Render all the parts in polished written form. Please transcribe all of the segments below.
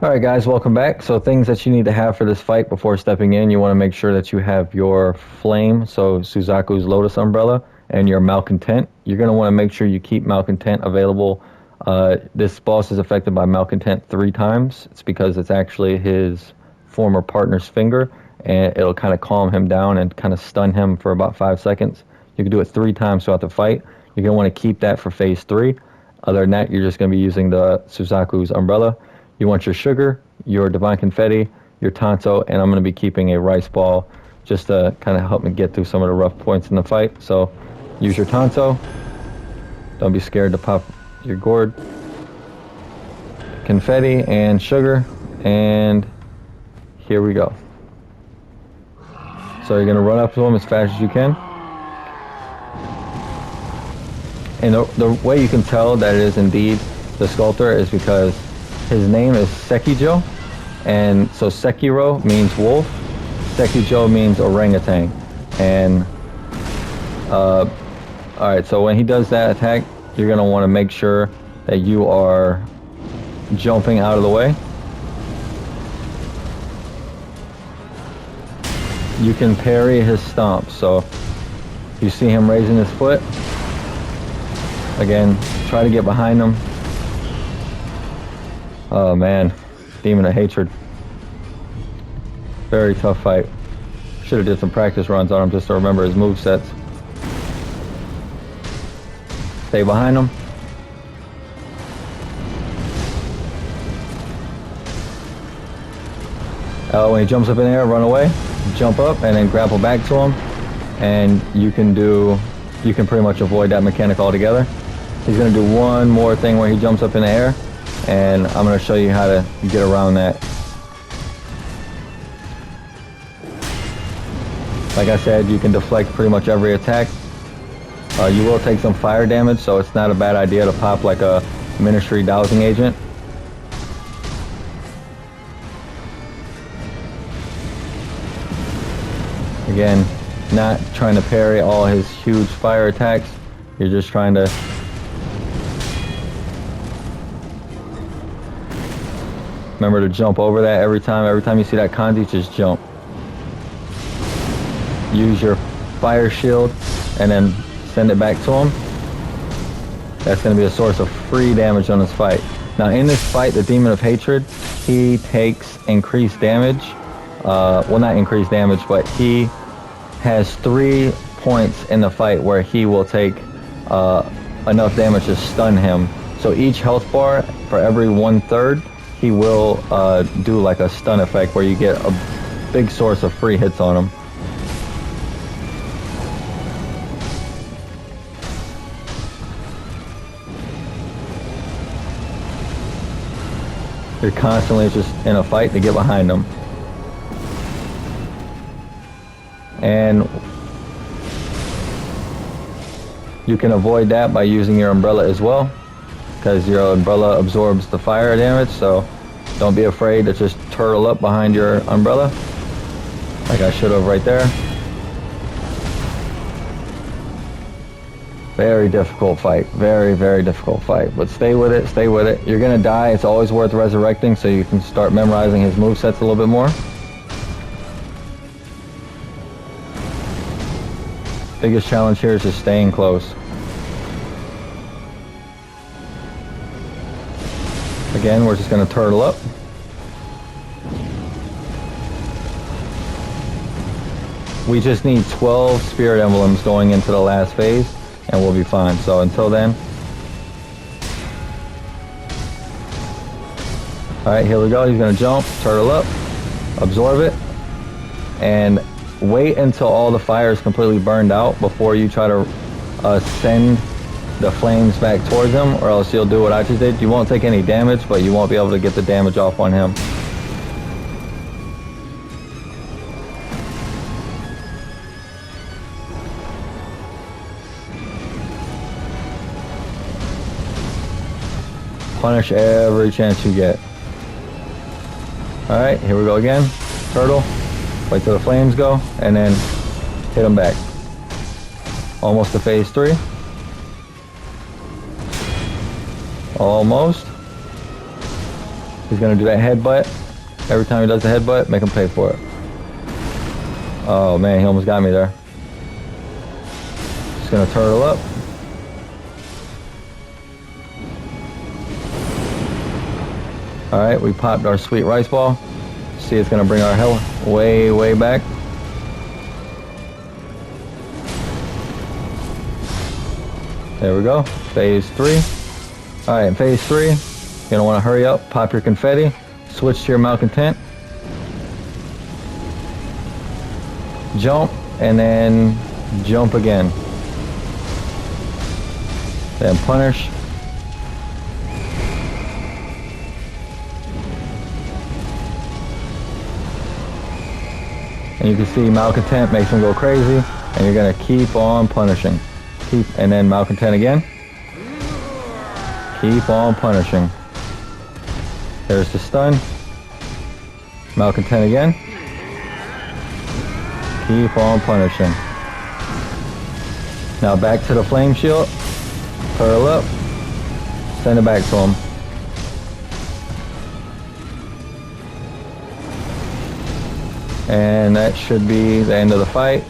Alright guys, welcome back. So things that you need to have for this fight before stepping in, you want to make sure that you have your flame, so Suzaku's Lotus Umbrella, and your Malcontent. You're going to want to make sure you keep Malcontent available. This boss is affected by Malcontent 3 times. It's because it's actually his former partner's finger, and it'll kind of calm him down and kind of stun him for about 5 seconds. You can do it 3 times throughout the fight. You're going to want to keep that for phase 3. Other than that, you're just going to be using the Suzaku's Umbrella. You want your sugar, your divine confetti, your tanto, and I'm going to be keeping a rice ball just to kind of help me get through some of the rough points in the fight. So use your tanto. Don't be scared to pop your gourd. Confetti and sugar, and here we go. So you're going to run up to him as fast as you can. And the way you can tell that it is indeed the sculptor is because his name is Sekiro, and so Sekiro means wolf, Sekijo means orangutan. And alright, so when he does that attack, you're going to want to make sure that you are jumping out of the way. You can parry his stomp, so you see him raising his foot. Again, try to get behind him. Oh man, Demon of Hatred. Very tough fight. Should have did some practice runs on him just to remember his movesets. Stay behind him. When he jumps up in the air, run away. Jump up and then grapple back to him. And you can pretty much avoid that mechanic altogether. He's going to do one more thing where he jumps up in the air. And I'm going to show you how to get around that. Like I said, you can deflect pretty much every attack. You will take some fire damage, so it's not a bad idea to pop like a Ministry Dowsing Agent. Again, not trying to parry all his huge fire attacks. You're just trying to remember to jump over that every time. Every time you see that kanji, just jump. Use your fire shield and then send it back to him. That's going to be a source of free damage on this fight. Now in this fight, the Demon of Hatred, he takes increased damage. Well, not increased damage, but he has 3 points in the fight where he will take enough damage to stun him. So each health bar, for every 1/3, he will do like a stun effect where you get a big source of free hits on him. You're constantly just in a fight to get behind him. And you can avoid that by using your umbrella as well, because your umbrella absorbs the fire damage, so don't be afraid to just turtle up behind your umbrella, like I should have right there. Very difficult fight, very, very difficult fight, but stay with it, stay with it. You're gonna die, it's always worth resurrecting so you can start memorizing his movesets a little bit more. Biggest challenge here is just staying close. Again, we're just going to turtle up. We just need 12 spirit emblems going into the last phase, and we'll be fine. So until then. Alright, here we go. He's going to jump, turtle up, absorb it, and wait until all the fire is completely burned out before you try to send the flames back towards him, or else you'll do what I just did. You won't take any damage, but you won't be able to get the damage off on him. Punish every chance you get. Alright, here we go again. Turtle. Wait till the flames go, and then hit him back. Almost to phase 3. Almost. He's gonna do that headbutt. Every time he does the headbutt, make him pay for it. Oh man, he almost got me there. Just gonna turtle up. Alright, we popped our sweet rice ball. See, it's gonna bring our health way, way back. There we go. Phase 3. Alright, in phase 3, you're gonna wanna hurry up, pop your confetti, switch to your malcontent, jump, and then jump again. Then punish. And you can see malcontent makes him go crazy, and you're gonna keep on punishing. And then malcontent again. Keep on punishing. There's the stun. Malcontent again. Keep on punishing. Now back to the flame shield. Curl up. Send it back to him. And that should be the end of the fight.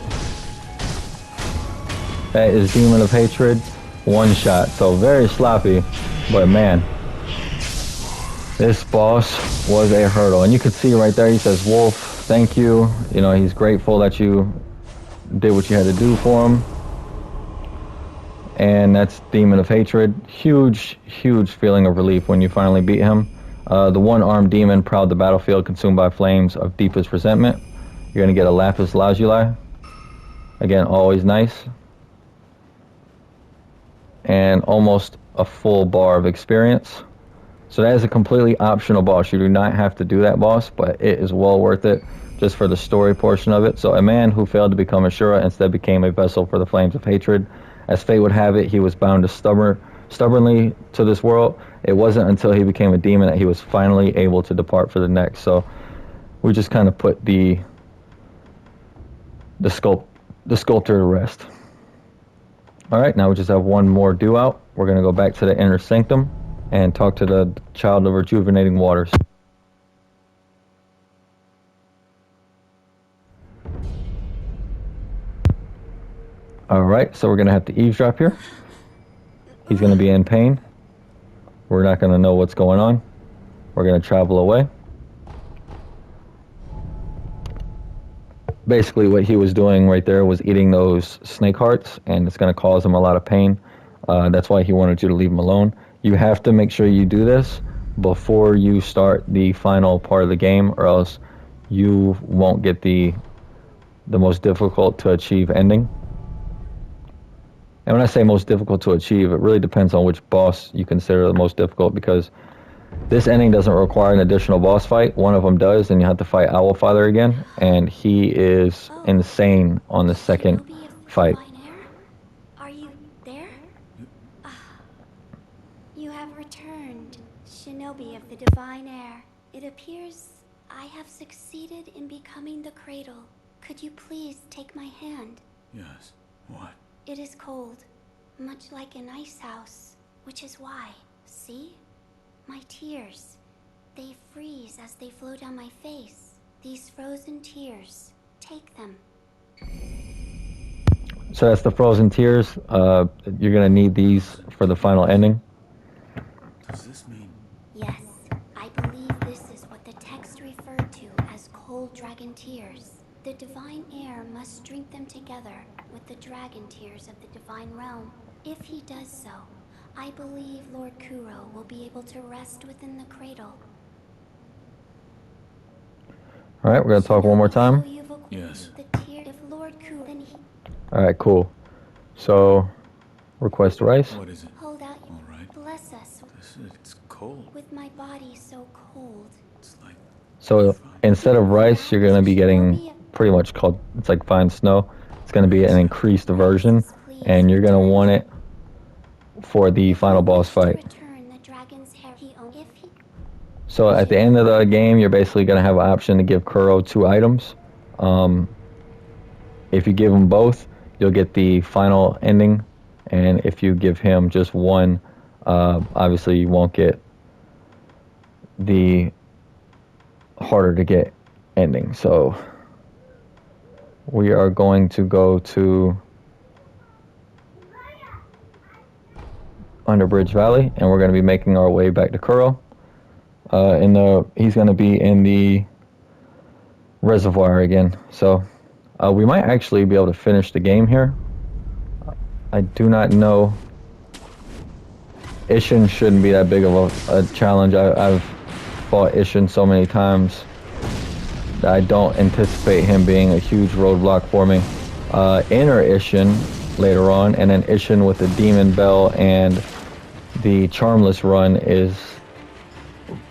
That is Demon of Hatred, one shot. So very sloppy, but man, this boss was a hurdle. And you can see right there, he says, Wolf, thank you. You know, he's grateful that you did what you had to do for him. And that's Demon of Hatred. Huge, huge feeling of relief when you finally beat him. The one-armed demon prowled the battlefield, consumed by flames of deepest resentment. You're going to get a Lapis Lazuli. Again, always nice. And almost a full bar of experience. So that is a completely optional boss. You do not have to do that boss, but it is well worth it just for the story portion of it. So a man who failed to become Ashura instead became a vessel for the flames of hatred. As fate would have it, he was bound to stubbornly to this world. It wasn't until he became a demon that he was finally able to depart for the next. So we just kind of put the sculptor to rest. Alright, now we just have one more do out. We're going to go back to the inner sanctum and talk to the child of rejuvenating waters. Alright, so we're going to have to eavesdrop here. He's going to be in pain. We're not going to know what's going on. We're going to travel away. Basically what he was doing right there was eating those snake hearts, and it's going to cause him a lot of pain. That's why he wanted you to leave him alone. You have to make sure you do this before you start the final part of the game, or else you won't get the most difficult to achieve ending. And when I say most difficult to achieve, it really depends on which boss you consider the most difficult, because this ending doesn't require an additional boss fight. One of them does, and you have to fight Owlfather again, and he is insane on the second fight. Are you there? You have returned, Shinobi of the Divine Air. It appears I have succeeded in becoming the cradle. Could you please take my hand? Yes. What? It is cold, much like an ice house, which is why, see? My tears, they freeze as they flow down my face. These frozen tears, take them. So that's the frozen tears. You're gonna need these for the final ending. Does this mean? Yes, I believe this is what the text referred to as cold dragon tears. The divine air must drink them together with the dragon tears of the divine realm. If he does so, I believe Lord Kuro will be able to rest within the cradle. Alright, we're gonna talk one more time. Yes. The tear of Lord Kuro, then he... Alright, cool. So, request rice. What is it? Hold out. All right. Bless us It's cold. with my body so cold. It's like. So instead of rice, you're gonna be getting pretty much called, it's like fine snow. It's gonna be an increased version, and you're gonna want it for the final boss fight. Return the dragon's hair he owned. If he... So at the end of the game, you're basically going to have an option to give Kuro 2 items. If you give him both, you'll get the final ending. And if you give him just one, obviously you won't get the harder to get ending. So we are going to go to Underbridge Valley, and we're going to be making our way back to Kuro. He's going to be in the reservoir again. So we might actually be able to finish the game here. I do not know. Ishin shouldn't be that big of a challenge. I've fought Ishin so many times that I don't anticipate him being a huge roadblock for me. Inner Ishin later on, and then Ishin with the Demon Bell and the Charmless run is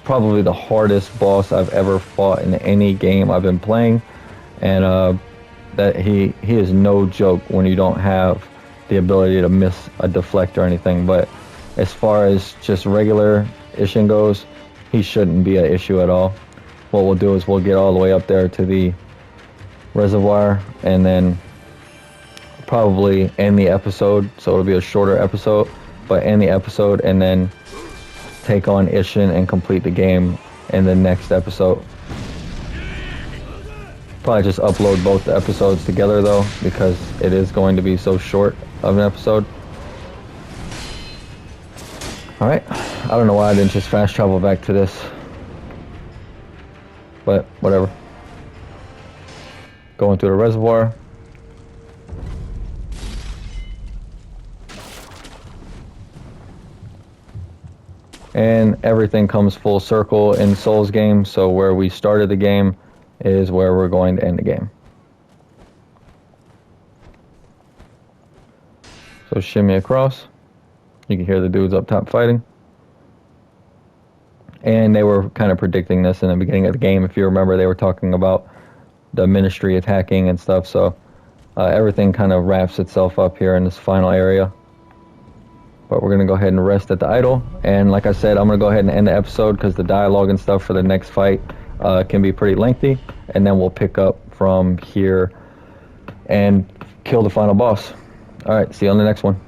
probably the hardest boss I've ever fought in any game I've been playing, and that he is no joke when you don't have the ability to miss a deflect or anything. But as far as just regular Ishin goes, he shouldn't be an issue at all. What we'll do is we'll get all the way up there to the reservoir and then probably end the episode. So it'll be a shorter episode, but end the episode and then take on Ishin and complete the game in the next episode. Probably just upload both the episodes together though, because it is going to be so short of an episode. Alright, I don't know why I didn't just fast travel back to this, but whatever. Going through the reservoir. And everything comes full circle in Souls games, so where we started the game is where we're going to end the game. So shimmy across. You can hear the dudes up top fighting. And they were kind of predicting this in the beginning of the game. If you remember, they were talking about the ministry attacking and stuff. So everything kind of wraps itself up here in this final area. But we're going to go ahead and rest at the idol. And like I said, I'm going to go ahead and end the episode because the dialogue and stuff for the next fight can be pretty lengthy. And then we'll pick up from here and kill the final boss. All right, see you on the next one.